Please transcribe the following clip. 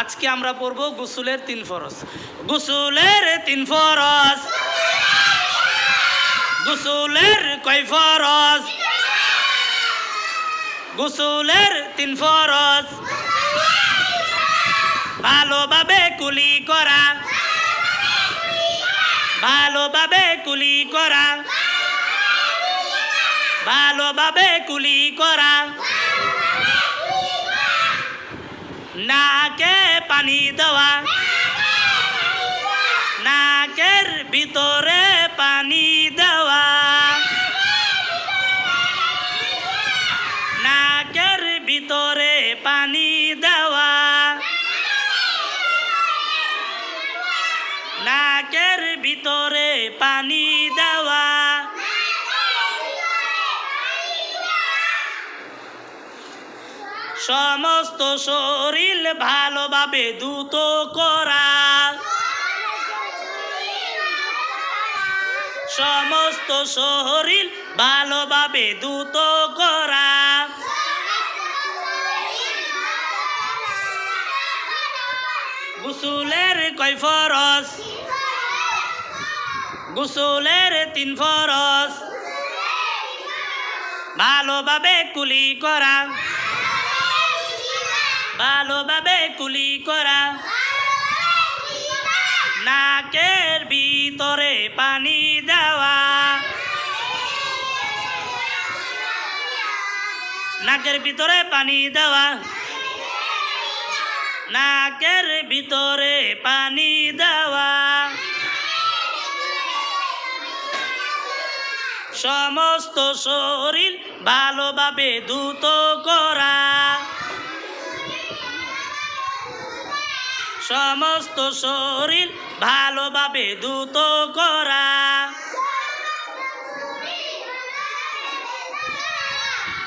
আজকে আমরা পড়ব গোসলের 3 ফরজ। গোসলের 3 ফরজ। গোসলের কয় ফরজ? গোসলের 3 ফরজ। ভালোভাবে কুলি করা, ভালোভাবে কুলি করা, ভালোভাবে কুলি করা। নাকে পানি দেওয়া, নাকের ভিতরে পানি দেওয়া, নাকের ভিতরে পানি দেওয়া, নাকের ভিতরে পানি দেওয়া। সমস্ত শরীর ভালোভাবে ধুত করা, সমস্ত শরীর ভালোভাবে ধুত করা। গোসলের কয় ফরজ? গোসলের 3 ফরজ। ভালোভাবে কুলি করা, ভালোভাবে কুলি করা। নাকের ভিতরে পানি দেওয়া, নাকের ভিতরে পানি দেওয়া, নাকের ভিতরে পানি দেওয়া। সমস্ত শরীর ভালোভাবে ধুত করা, সমস্ত শরীর ভালোভাবে ধুত করা।